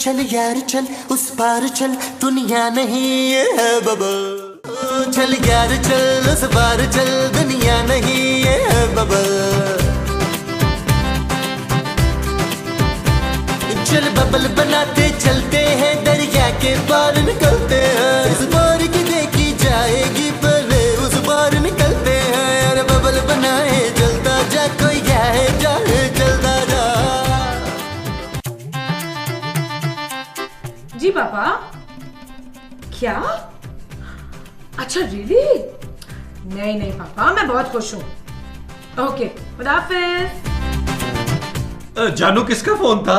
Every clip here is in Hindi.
चल यार चल उस पार चल, दुनिया नहीं ये है बबल। चल यार चल उस पार चल, दुनिया नहीं ये है बबल। चल बबल बनाते चलते हैं, दरिया के पार निकलते हैं। इस बार की देखी जाएगी पहले उस बार निकलते हैं। अरे बबल बनाए चलता जा, कोई जाए जाए चलता जा। जी पापा। क्या? अच्छा रियली? नहीं पापा, मैं बहुत खुश हूँ। ओके, खुदा हाफिज। जानू किसका फोन था?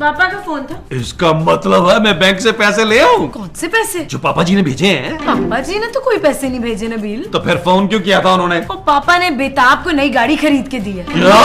पापा का फोन था। इसका मतलब है मैं बैंक से पैसे ले आऊं? कौन से पैसे? जो पापा जी ने भेजे हैं। पापा जी ने तो कोई पैसे नहीं भेजे नबील। तो फिर फोन क्यों किया था उन्होंने? वो पापा ने बेताब को नई गाड़ी खरीद के दी है। क्या?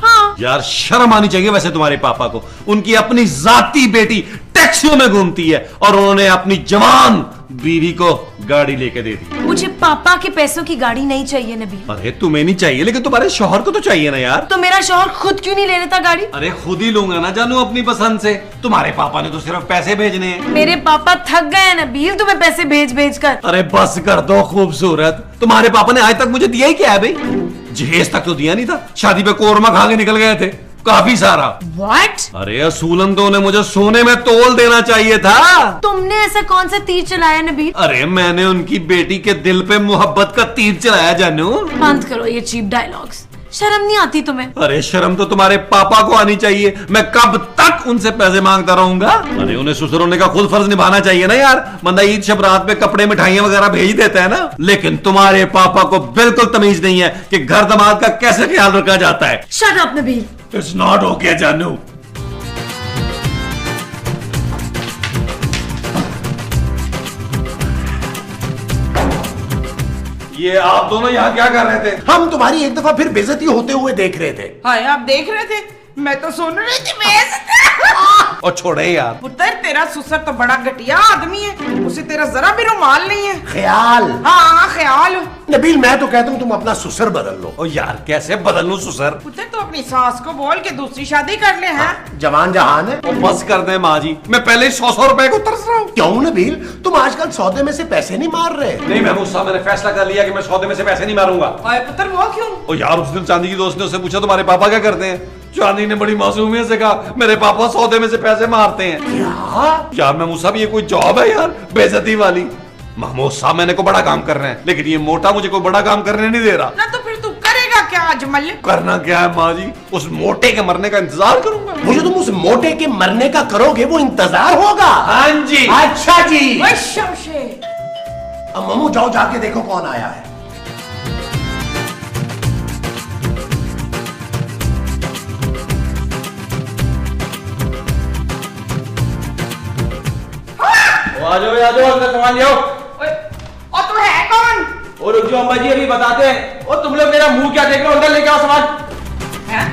हाँ। यार शर्म आनी चाहिए वैसे तुम्हारे पापा को। उनकी अपनी जाती बेटी टैक्सियों में घूमती है और उन्होंने अपनी जवान बीवी को गाड़ी लेके दे दी। मुझे पापा के पैसों की गाड़ी नहीं चाहिए नबील। अरे तुम्हें नहीं चाहिए, लेकिन तुम्हारे शौहर को तो चाहिए ना यार। तो मेरा शौहर खुद क्यों नहीं ले लेता गाड़ी? अरे खुद ही लूंगा ना जानू अपनी पसंद से। तुम्हारे पापा ने तो सिर्फ पैसे भेजने हैं। मेरे पापा थक गए नबील तुम्हें पैसे भेज भेज कर। अरे बस कर दो खूबसूरत। तुम्हारे पापा ने आज तक मुझे दिया ही क्या है भाई? जहेज तक तो दिया नहीं था, शादी पे कोरमा खा के निकल गए थे काफी सारा। What? अरे असूलन तो उन्हें मुझे सोने में तोल देना चाहिए था। तुमने ऐसा कौन सा तीर चलाया नबील? अरे मैंने उनकी बेटी के दिल पे मोहब्बत का तीर चलाया जानू। बंद करो ये चीप डायलॉग्स। शर्म नहीं आती तुम्हें? अरे शर्म तो तुम्हारे पापा को आनी चाहिए। मैं कब तक उनसे पैसे मांगता रहूंगा? अरे उन्हें ससुर होने का खुद फर्ज निभाना चाहिए ना यार। बंदा ईद शब रात पे कपड़े मिठाइयां वगैरह भेज देता है ना। लेकिन तुम्हारे पापा को बिल्कुल तमीज नहीं है कि घर दामाद का कैसे ख्याल रखा जाता है। Shut up Nabeel. It's not okay जानू। ये आप दोनों यहाँ क्या कर रहे थे? हम तुम्हारी एक दफा फिर बेइज्जती होते हुए देख रहे थे। हाय आप देख रहे थे? मैं तो सुन रही थी। और छोड़े यार। पुत्र तेरा ससुर तो बड़ा घटिया आदमी है, उसे तेरा जरा भी रुमाल नहीं है। ख्याल। हाँ ख्याल। नबील मैं तो कहता हूँ तुम अपना ससुर बदल लो। ओ यार कैसे बदल लूं ससुर? पुत्र तो अपनी सास को बोल के दूसरी शादी कर ले। हैं जवान जहान है। ओ बस कर दे माँ जी, मैं पहले ही 100 रुपए को तरस रहा हूँ। क्यों नबील, तुम आजकल सौदे में से पैसे नहीं मार रहे? नहीं महमूद साहब, मैंने फैसला कर लिया कि मैं सौदे में से पैसे नहीं मारूंगा। हाय पुत्र वो क्यों? ओ यार उस दिन चांदी की दोस्त ने उससे पूछा तुम्हारे पापा क्या करते हैं? चांदी ने बड़ी मासूमियत से कहा मेरे पापा सौदे में से पैसे मारते हैं। क्या? यार महमूद साहब ये कोई जॉब है यार बेइज्जती वाली? महमूद साहब मैंने को बड़ा काम करना है, लेकिन ये मोटा मुझे कोई बड़ा काम करने नहीं दे रहा। ना तो फिर तू करेगा क्या अजमल? करना क्या है माँ जी? उस मोटे के मरने का इंतजार करूंगा। वो जो तुम उस मोटे के मरने का करोगे वो इंतजार होगा। हाँ जी। अच्छा जी। ओए शमशेर। अब मम्मू जाओ जाके देखो कौन आया है। आ जाओ अंदर सामान ले आओ। और तू है कौन? और रुक जाओ अम्मा जी अभी बताते हैं। और तुम लोग मेरा मुंह क्या देख रहे हो? अंदर लेके आओ सामान। हैं?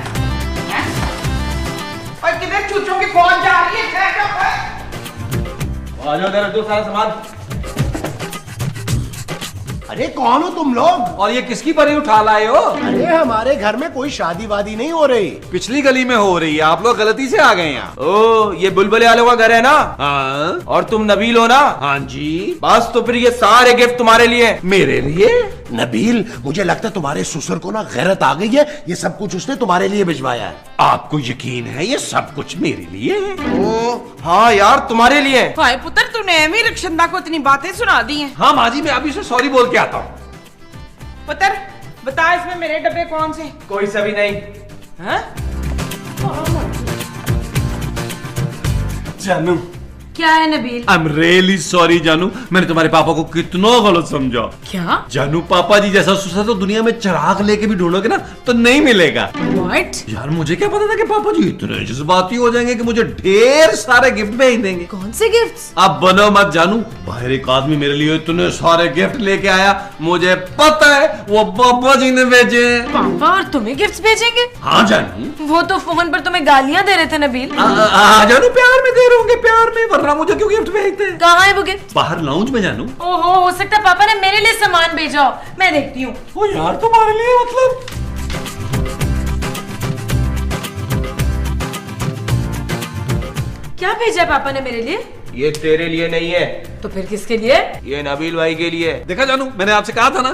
हैं? और किधर चूचों की फौज जा रही है? आ जाओ अंदर, रख दो सारा सामान। अरे कौन हो तुम लोग? और ये किसकी परी उठा लाए हो? अरे हमारे घर में कोई शादी वादी नहीं हो रही। पिछली गली में हो रही है, आप लोग गलती से आ गए यहाँ। ओ ये बुलबुले वालों का घर है ना? हाँ और तुम नबील हो ना? हाँ जी। बस तो फिर ये सारे गिफ्ट तुम्हारे लिए। मेरे लिए? नबील मुझे लगता है तुम्हारे ससुर को ना गैरत आ गई है, ये सब कुछ उसने तुम्हारे लिए भिजवाया है। आपको यकीन है ये सब कुछ मेरे लिए है? ओ हाँ यार तुम्हारे लिए। हाय पुत्र तूने एमी रक्षंदा को इतनी बातें सुना दी हैं। हाँ माँ जी मैं अभी से सॉरी बोल के आता हूँ। पुत्र बता इसमें मेरे डब्बे कौन से? कोई सा भी नहीं। हैं? जानू क्या है Nabeel? I am really sorry जानू, मैंने तुम्हारे पापा को कितना गलत समझा। क्या? जानू पापा जी जैसा ससुर तो दुनिया में चिराग लेके भी ढूंढोगे ना तो नहीं मिलेगा। What? यार मुझे क्या पता था कि पापा जी इतने जज्बाती हो जाएंगे कि मुझे ढेर सारे गिफ्ट भेज देंगे। कौन से गिफ्ट्स? अब बनो मत जानू, बाहर एक आदमी मेरे लिए इतने सारे गिफ्ट लेके आया, मुझे पता है वो पापा जी ने भेजे। पापा और तुम्हें गिफ्ट्स भेजेंगे? हाँ जानू। वो तो फोन पर तुम्हें गालियां दे रहे थे नबील। जानू प्यार में दे रहे होंगे, प्यार में, वरना मुझे क्यों गिफ्ट भेजते? कहाँ है वो गिफ्ट? बाहर लाउंज में जानू। ओहो हो सकता है पापा ने मेरे लिए सामान भेजा हो, मैं देखती हूँ। ओ यार तुम्हारे लिए मतलब? क्या क्या भेजा है पापा ने मेरे लिए? ये तेरे लिए नहीं है, तो फिर किसके लिए? ये नबील भाई के लिए। देखा जानू, मैंने आपसे कहा था ना।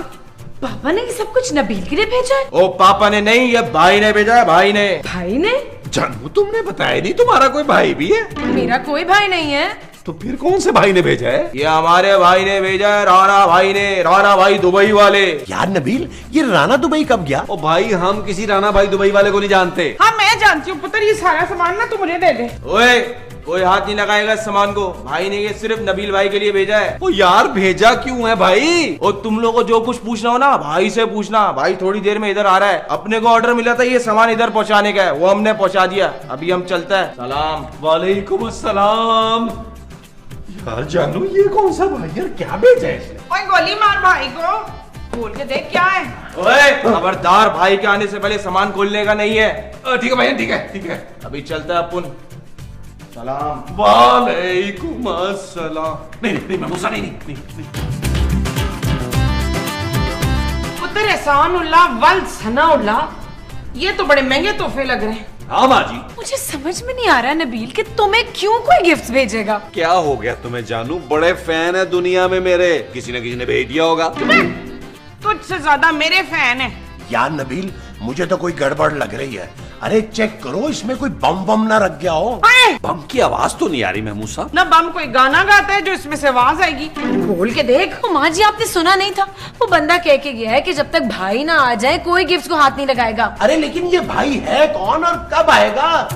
पापा ने ये सब कुछ नबील के लिए भेजा है? ओ पापा ने नहीं, ये भाई ने भेजा है, भाई ने। भाई ने? जानू तुमने बताया नहीं तुम्हारा कोई भाई भी है? मेरा कोई भाई नहीं है। तो फिर कौन से भाई ने भेजा है? ये हमारे भाई ने भेजा है, राणा भाई ने। राणा भाई दुबई वाले। यार नबील, ये राणा दुबई कब गया? ओ भाई, हम किसी राणा भाई दुबई वाले को नहीं जानते। हाँ मैं जानती हूँ पुत्र, ये सारा सामान ना तू मुझे दे दे। ओए, कोई हाथ नहीं लगाएगा इस सामान को। भाई ने ये सिर्फ नबील भाई के लिए भेजा है। ओ यार, भेजा क्यों है भाई? और तुम लोगों को जो कुछ पूछना हो ना, भाई से पूछना। भाई थोड़ी देर में इधर आ रहा है। अपने को ऑर्डर मिला था ये सामान इधर पहुंचाने का है, वो हमने पहुंचा दिया। अभी हम चलता है। सलाम। वालेकुम अस्सलाम। यार जानू, ये कौन सा भाई यार, क्या भेजा है इसने? ओए गोली मार भाई को, खोल के देख क्या है। ओए खबरदार, भाई के आने से पहले सामान खोलने का नहीं है। ठीक है भाई, ठीक है ठीक है। अभी चलता है अपन। सलाम। वालेकुम अस्सलाम। नहीं नहीं, मैं गुस्सा नहीं। पुत्र एहसानुल्लाह वल सनाउल्लाह, ये तो बड़े महंगे तोहफे लग रहे हैं। हाँ माँ जी। मुझे समझ में नहीं आ रहा नबील कि तुम्हें क्यों कोई गिफ्ट भेजेगा। क्या हो गया तुम्हें जानू? बड़े फैन है दुनिया में मेरे, किसी न किसी ने भेज दिया होगा। तुझसे ज्यादा मेरे फैन है। यार नबील, मुझे तो कोई गड़बड़ लग रही है। अरे चेक करो, इसमें कोई बम बम ना रख गया हो। बम की आवाज तो नहीं आ रही महमूद साहब। ना बम कोई गाना गाता है जो इसमें से आवाज आएगी। खोल के देख। माँ जी, आपने सुना नहीं था? वो बंदा कह के गया है कि जब तक भाई ना आ जाए कोई गिफ्ट को हाथ नहीं लगाएगा। अरे लेकिन ये भाई है कौन और कब आएगा?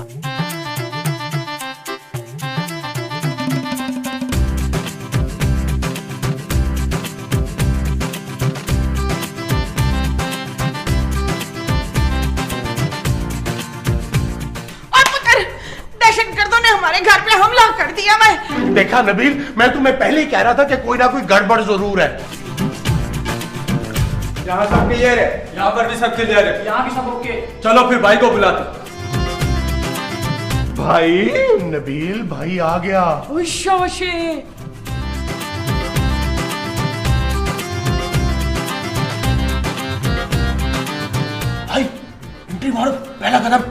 दहशतगर्दों ने हमारे घर पे हमला कर दिया। मैं देखा नबील, मैं तुम्हें पहले ही कह रहा था कि कोई ना कोई गड़बड़ जरूर है। यहाँ सब क्लियर है? यहाँ पर भी सब क्लियर है। यहाँ भी सब ओके। चलो फिर भाई को बुलाते। भाई नबील भाई आ गया। शाबाशी। भाई एंट्री मारो, पहला कदम।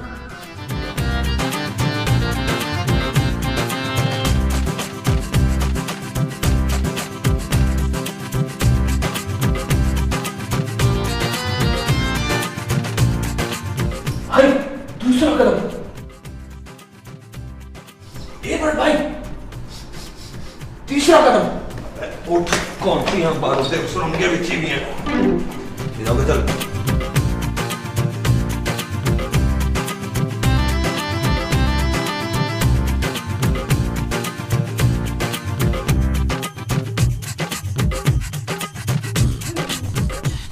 भाई दूसरा कदम। एक मिनट भाई, तीसरा कदम। उठ, कौन सी हम बाहर से सुरंग के बिछी हुई है। इधर चल।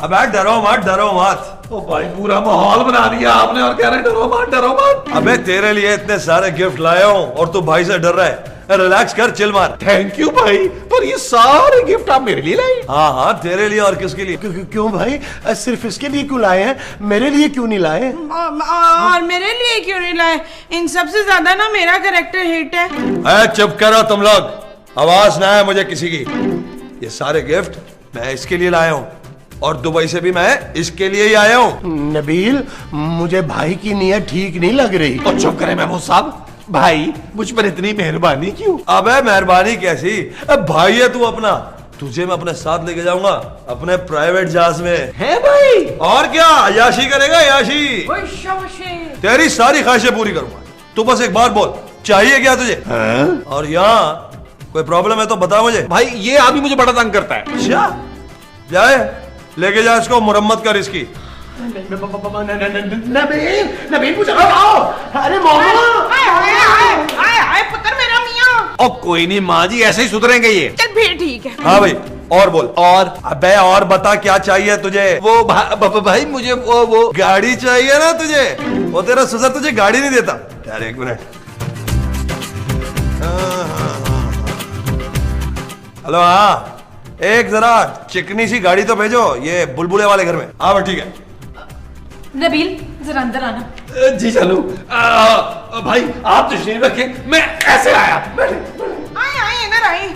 अबे डरो मत, डरो मत। ओ भाई, पूरा माहौल बना दिया आपने और कह रहे डरो मत, डरो मत। अबे तेरे लिए इतने सारे गिफ्ट लाया हूँ और तू भाई से डर रहा है। रिलैक्स कर, चिल मार। थैंक यू भाई, पर ये सारे गिफ्ट आप मेरे लिए लाए? हाँ हाँ, तेरे लिए और किसके लिए? क्यों भाई, सिर्फ इसके लिए क्यों लाए हैं? मेरे लिए क्यों नहीं लाए? और मेरे लिए क्यों नहीं लाए? इन सबसे ज्यादा ना मेरा कैरेक्टर हिट है। चुप करो तुम लोग, आवाज ना है मुझे किसी की। ये सारे गिफ्ट मैं इसके लिए लाया हूँ और दुबई से भी मैं इसके लिए ही आया हूँ। नबील, मुझे भाई की नीयत ठीक नहीं लग रही। और चुप करें महमूद साहब, भाई मुझ पर इतनी मेहरबानी क्यों? अबे मेहरबानी कैसी? अब भाई है तू अपना, तुझे मैं अपने साथ लेके जाऊंगा अपने प्राइवेट जहाज में। है भाई? और क्या, अय्याशी करेगा अय्याशी। शाबाशी। तेरी सारी ख्वाहिशें पूरी करूंगा। तू बस एक बात बोल, चाहिए क्या तुझे? और यहाँ कोई प्रॉब्लम है तो बता मुझे। भाई ये आदमी मुझे बड़ा तंग करता है। अच्छा, जाए लेके जा इसको, मुरम्मत कर इसकी। नबील, नबील मुझे आओ। अरे मामा, आए पुत्र मेरा मियाँ। और कोई नहीं माँ जी, ऐसे ही सुधरेंगे ये। चल फिर ठीक है। हाँ भाई, और बोल। और अबे और बता, क्या चाहिए तुझे? वो भाई मुझे वो गाड़ी चाहिए ना तुझे? वो तेरा ससुर तुझे गाड़ी नहीं देता यार। एक मिनट। हेलो, हाँ, एक जरा चिकनी सी गाड़ी तो भेजो ये बुलबुले वाले घर में। हाँ ठीक है। नबील जरा अंदर आना। जी चलो। भाई आप तशरीफ रखें, मैं ऐसे आया। आए इधर आए।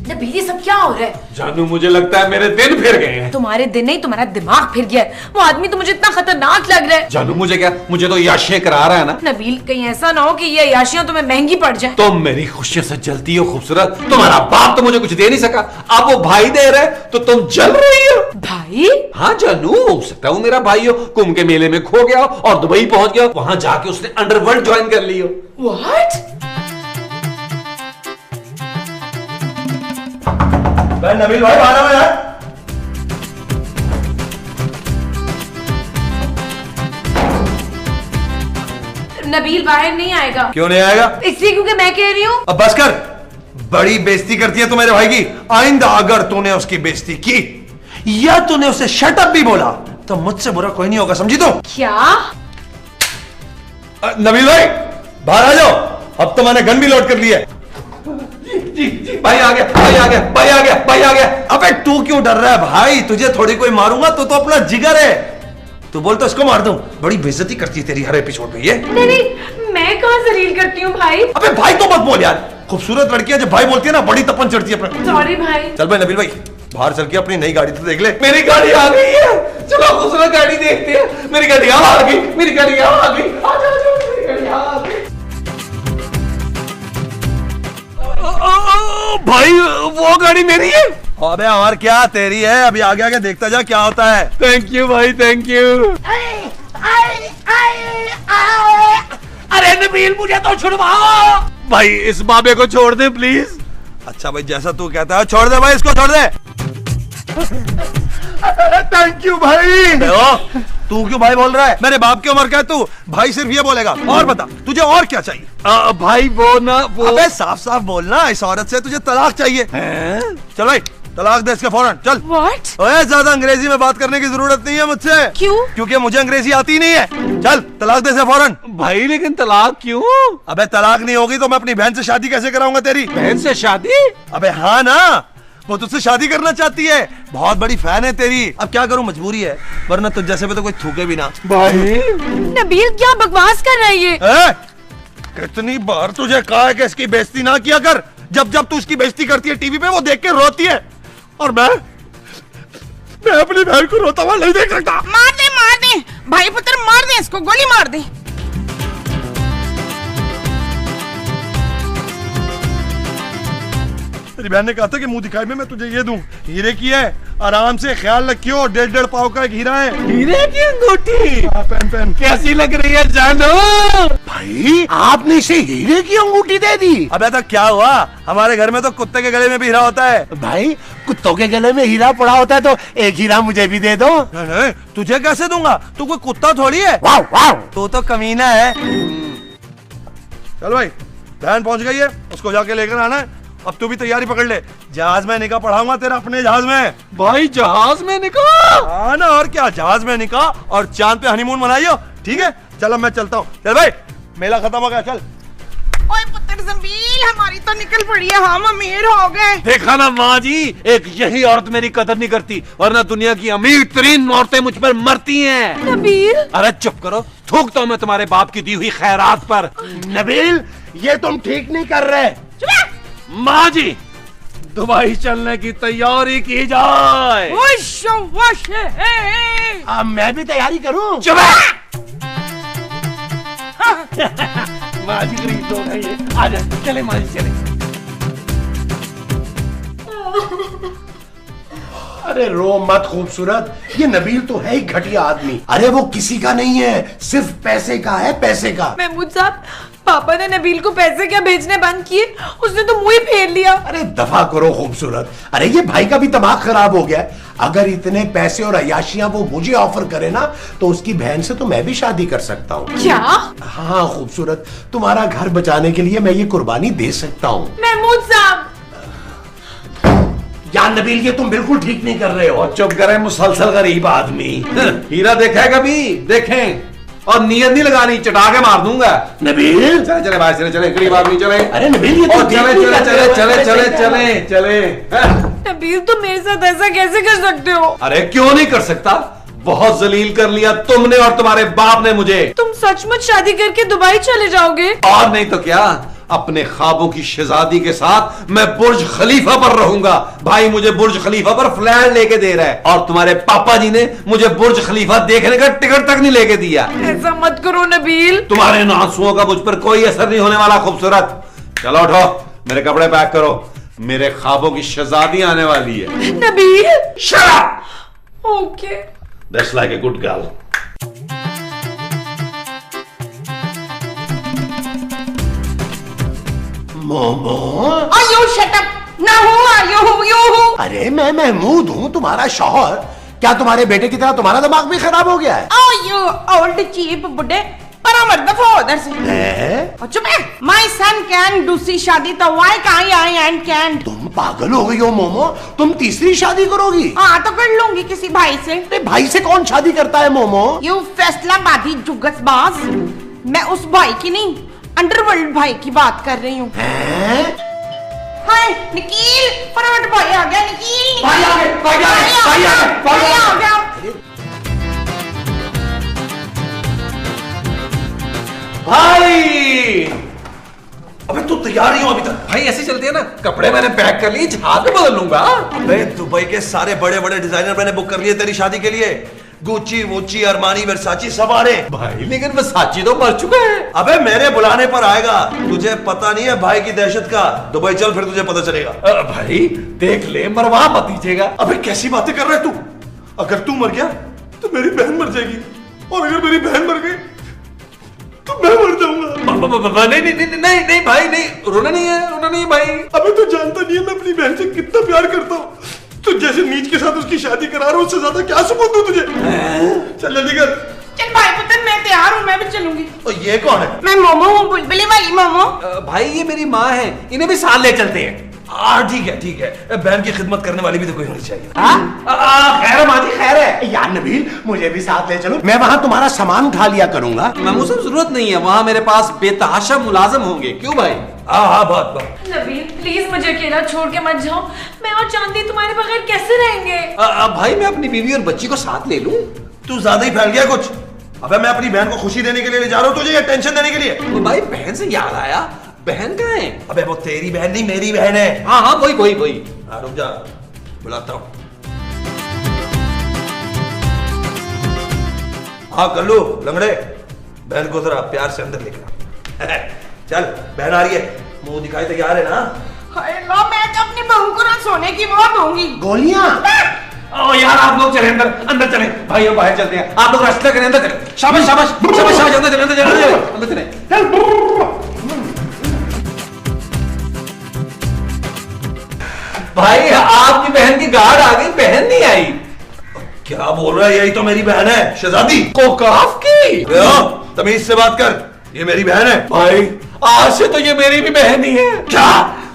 नबील ये सब क्या हो रहा है? जानू मुझे लगता है मेरे दिन फिर गए हैं। तुम्हारे दिन नहीं, तुम्हारा दिमाग फिर गया है। वो आदमी तो मुझे इतना खतरनाक लग रहा है। जानू मुझे क्या, मुझे तो याशियां करा रहा है ना। नबील कहीं ऐसा ना हो कि ये याशियां तुम्हें महंगी पड़ जाए। तुम मेरी खुशियों से जलती हो खूबसूरत। तुम्हारा बाप तो मुझे कुछ दे नहीं सका, अब वो भाई दे रहे तो तुम जल रही हो। भाई? हाँ जानू, हो सकता है वो मेरा भाई हो, कुंभ के मेले में खो गया और दुबई पहुंच गया, वहां जाके उसने अंडरवर्ल्ड ज्वाइन कर ली हो। What? नबील भाई बाहर आओ यार। नबील बाहर नहीं आएगा। क्यों नहीं आएगा? इसलिए क्योंकि मैं कह रही हूँ। अब बस कर, बड़ी बेइज्जती करती है तू मेरे भाई की। आइंदा अगर तूने उसकी बेइज्जती की या तूने उसे शट अप भी बोला तो मुझसे बुरा कोई नहीं होगा, समझी तू? क्या? नबील भाई बाहर आ जाओ, अब तो मैंने गन भी लोड कर लिया है। जी भाई आ गया, भाई आ गया, भाई आ गया, भाई आ गया। अबे तू क्यों डर रहा है भाई? तुझे थोड़ी कोई मारूंगा, तू तो अपना जिगर है। तू बोल तो इसको मार दूं। बड़ी बेइज्जती करती है तेरी हर एपिसोड में ये। नहीं, मैं कहाँ जलील करती हूँ भाई। अबे भाई तो मत बोल यार, खूबसूरत लड़कियां जब भाई बोलती है ना बड़ी तपन चढ़ती है अपने। सॉरी भाई। चल भाई नबील भाई बाहर चल के अपनी नई गाड़ी तो देख ले। मेरी गाड़ी आ गई है, चलो खूबसूरत गाड़ी देखते हैं। मेरी गाड़ी आ गई, मेरी गाड़ी आ गई, आ जाओ, मेरी गाड़ी आ गई। भाई वो गाड़ी मेरी है। अबे और क्या तेरी है? अभी आगे आगे देखता जा क्या होता है। थैंक यू भाई, थैंक यू। अरे नबील मुझे तो छुड़वाओ भाई, इस बाबे को छोड़ दे प्लीज। अच्छा भाई जैसा तू कहता है छोड़ दे भाई, इसको छोड़ दे। थैंक यू भाई। तू क्यों भाई बोल रहा है? मेरे बाप की उम्र का है तू, भाई सिर्फ ये बोलेगा। और बता तुझे और क्या चाहिए? भाई वो ना वो। अबे साफ साफ बोलना, इस औरत से तुझे तलाक चाहिए। चल भाई तलाक दे इसके फौरन, चल। What? ओए ज्यादा अंग्रेजी में बात करने की जरूरत नहीं है मुझसे। क्यों? क्योंकि मुझे अंग्रेजी आती नहीं है। चल तलाक दे इसे फौरन। भाई लेकिन तलाक क्यों? अबे तलाक नहीं होगी तो मैं अपनी बहन से शादी कैसे कराऊंगा तेरी? बहन से शादी? अबे हाँ ना, वो तुझसे शादी करना चाहती है, बहुत बड़ी फैन है तेरी। अब क्या करूं, मजबूरी है, वरना तुझ जैसे पे तो कोई थूके भी ना। भाई नबील क्या बकवास कर रहा है ये? कितनी बार तुझे कहा है कि इसकी बेइज्जती ना किया कर। जब जब तू इसकी बेइज्जती करती है टीवी पे वो देख के रोती है, और मैं अपनी बहन को रोता हुआ नहीं देख सकता। मार दे भाई पुत्र, मार दे इसको, गोली मार दे। तेरी बहन ने कहा था कि मुंह दिखाई में मैं तुझे ये दूं, हीरे की है, आराम से ख्याल रखियो। 1.5 पाव का एक हीरा है। हीरे की अंगूठी? पहन कैसी लग रही है जानू? भाई आपने इसे हीरे की अंगूठी दे दी? अबे तो क्या हुआ, हमारे घर में तो कुत्ते के गले में भी हीरा होता है। भाई कुत्तों के गले में हीरा पड़ा होता है तो एक हीरा मुझे भी दे दो। नहीं, तुझे कैसे दूंगा? तू कोई कुत्ता थोड़ी है। वाह वाह। तू तो कमीना है। चल भाई बहन पहुंच गई है, उसको जाके लेकर आना है। अब तू भी तैयारी पकड़ ले, जहाज में निकाह पढ़ाऊंगा तेरा अपने जहाज में। भाई जहाज में निकाह? हाँ ना, और क्या, जहाज में निकाह और चांद पे हनीमून मनाइयो। ठीक है चल अब मैं चलता हूँ। चल भाई मेला खत्म हो गया, चल। ओए पुत्र जमील, हमारी तो निकल पड़ी है, हम अमीर हो गए। देखा ना माँ जी, एक यही औरत मेरी कदर नहीं करती, वरना दुनिया की अमीर तरीन औरतें मुझ पर मरती हैं। नबील अरे चुप करो, थूकता हूँ मैं तुम्हारे बाप की दी हुई खैरात पर। नबील ये तुम ठीक नहीं कर रहे। माँ जी दुबई चलने की तैयारी की जाए। अब मैं भी तैयारी करूं? चुप माँ जी गरीब लोग हैं ये। आ जाए, चले माँ जी चले। अरे रो मत खूबसूरत, ये नबील तो है ही घटिया आदमी। अरे वो किसी का नहीं है, सिर्फ पैसे का है, पैसे का। महमूद साहब, पापा ने नबील को पैसे क्या भेजने बंद किए, उसने तो मुंह ही फेर लिया। अरे दफा करो खूबसूरत, अरे ये भाई का भी दिमाग खराब हो गया। अगर इतने पैसे और अयाशियां वो मुझे ऑफर करे ना तो उसकी बहन से तो मैं भी शादी कर सकता हूँ। क्या? हाँ खूबसूरत, तुम्हारा घर बचाने के लिए मैं ये कुर्बानी दे सकता हूँ। महमूद साहब। यार नबील ये तुम बिल्कुल ठीक नहीं कर रहे हो। चुप करे मुसलसल गरीब आदमी। हीरा देखा है कभी? देखें, और नियत नहीं लगानी, चटा के मार दूंगा। नबील चले चले भाई, चले चले, गरीब आदमी चले। अरे नबील ये और चले चले चले चले चले चले चले। नबील तुम मेरे साथ ऐसा कैसे कर सकते हो? अरे क्यों नहीं कर सकता, बहुत जलील कर लिया तुमने और तुम्हारे बाप ने मुझे। तुम सचमुच शादी करके दुबई चले जाओगे? और नहीं तो क्या, अपने ख्वाबों की शहजादी के साथ मैं बुर्ज खलीफा पर रहूंगा। भाई मुझे बुर्ज खलीफा पर फ्लैट लेके दे रहा है और तुम्हारे पापा जी ने मुझे बुर्ज खलीफा देखने का टिकट तक नहीं लेके दिया। ऐसा मत करो नबील। तुम्हारे इन आंसुओं का मुझ पर कोई असर नहीं होने वाला खूबसूरत। चलो उठो, मेरे कपड़े पैक करो, मेरे ख्वाबों की शहजादी आने वाली है। Nabeel Shut up! Okay. That's like a good girl. Momo, you shut up ना हूँ यू। अरे मैं महमूद हूँ तुम्हारा शौहर। क्या तुम्हारे बेटे की तरह तुम्हारा दिमाग भी खराब हो गया है? यू ओल्ड चीप बुड्ढे, पर मर दफा उधर से। और चुप है। माय सन कैन दूसरी शादी, तो why can't I and can. तुम पागल हो गई हो मोमो, तुम तीसरी शादी करोगी? हाँ तो कर लूंगी किसी भाई से। अरे भाई से कौन शादी करता है मोमो? यू फैसलाबादी जुगसबाज। मैं उस भाई की नहीं, अंडरवर्ल्ड भाई की बात कर रही हूँ। हाय निकील, फटाफट भाई आ गया। निकील भाई आ गए, भाई आ गए, भाई आ गए, भाई आ गए। भाई अबे तू तैयार ही हो अभी तक? भाई ऐसे चलते हैं ना, कपड़े मैंने पैक कर लिए, जहाज में बदल लूंगा। अबे दुबई के सारे बड़े बड़े डिजाइनर मैंने बुक कर लिए तेरी शादी के लिए। गुच्ची वुच्ची अरमानी वर्साची सब आ रहे। भाई लेकिन वर्साची तो मर चुका है। अबे मेरे बुलाने पर आएगा, तुझे पता नहीं है भाई की दहशत का। दुबई चल फिर तुझे पता चलेगा। भाई देख ले, मरवा मत दीजिएगा। अबे कैसी बातें कर रहा है तू? अगर तू मर गया तो मेरी बहन मर जाएगी, और अगर मेरी बहन मर गई तो मैं मर जाऊंगा। नहीं नहीं नहीं नहीं नहीं भाई नहीं, रोना नहीं है, रोना नहीं है भाई। अबे तू जानता नहीं है मैं अपनी बहन से कितना प्यार करता हूँ। तू जैसे नीच के साथ उसकी शादी करा रहा हूँ, उससे ज्यादा क्या सबूत दूं तुझे? चल जल्दी कर। चल भाई पुत्र, मैं तैयार हूँ, मैं भी चलूंगी। और ये कौन है? मैं मोमो हूँ, बुलबुली वाली मोमो। भाई ये मेरी माँ है, इन्हें भी साथ ले चलते हैं। ठीक है ठीक है, बहन की खिदमत करने वाली भी तो कोई होनी चाहिए। खैर माँ जी, खैर है। यार नबील, मुझे भी साथ ले चलो, मैं वहाँ तुम्हारा सामान उठा लिया करूंगा। मामू साहब जरूरत नहीं है, वहाँ मेरे पास बेतहाशा मुलाजिम होंगे। क्यों भाई? हाँ बहुत। नबील प्लीज मुझे अकेला छोड़ के मत जाओ। मैं और चांदी तुम्हारे बगैर कैसे रहेंगे? भाई मैं अपनी बीवी और बच्ची को साथ ले लूं। तू ज्यादा ही फैल गया कुछ। अबे मैं अपनी बहन को खुशी देने के लिए ले जा रहा हूँ तुझे, या टेंशन देने के लिए? तो भाई बहन से याद आया, बहन कहाँ है? अबे वो तेरी बहन नहीं, मेरी बहन है। हाँ हाँ वही वही वही। रुक जा, बुलाता हूँ। हाँ कल्लू लंगड़े, बहन को जरा प्यार से अंदर लेकर चल, बहन आ रही है, मुंह दिखाई तैयार है ना? हाय लो, मैं तो अपनी बहू को ना सोने की वो दूंगी। गोलियां? ओ यार आप लोग चले अंदर, अंदर चले भाई, हम बाहर चलते हैं। आप लोग रास्ता करें, अंदर चले। शाबाश शाबाश शाबाश शाबाश, अंदर चले, अंदर चले, अंदर चले, अंदर चले। भाई आपकी बहन की गार्ड आ गई, बहन नहीं आई। क्या बोल रहा है? यही तो मेरी बहन है, शहजादी कोकाफ की। तमीज से बात कर, ये मेरी बहन है। भाई आज से तो ये मेरी भी बहन ही है। क्या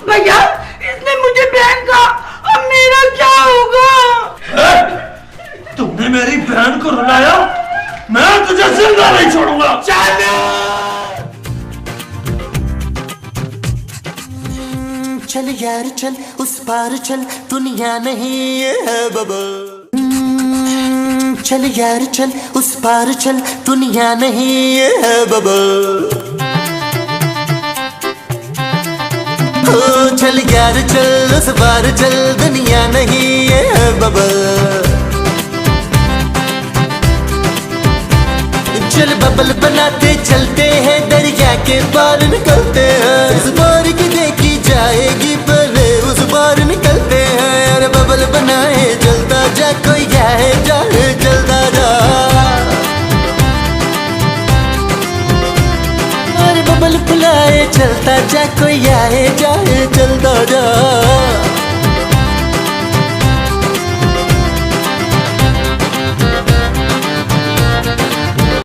भैया, इसने मुझे बहन का, अब मेरा क्या होगा? तुमने मेरी बहन को रुलाया, मैं तुझे जिंदा नहीं छोड़ूंगा। चल यार चल, उस पार चल, दुनिया नहीं ये है बबल। चल यार चल, उस पार चल, दुनिया नहीं ये है बबल। चल यार चल, उस पार चल, दुनिया नहीं ये है बबल। चल बबल बनाते चलते हैं, दरिया के पार निकलते हैं। इस बार की देखी जाएगी, पहले उस बार निकलते हैं। अरे बबल बनाए चलता जा, कोई जाए जाए चलता जा। अरे बबल फुलाए चलता जा, कोई आए जाए चलता जा।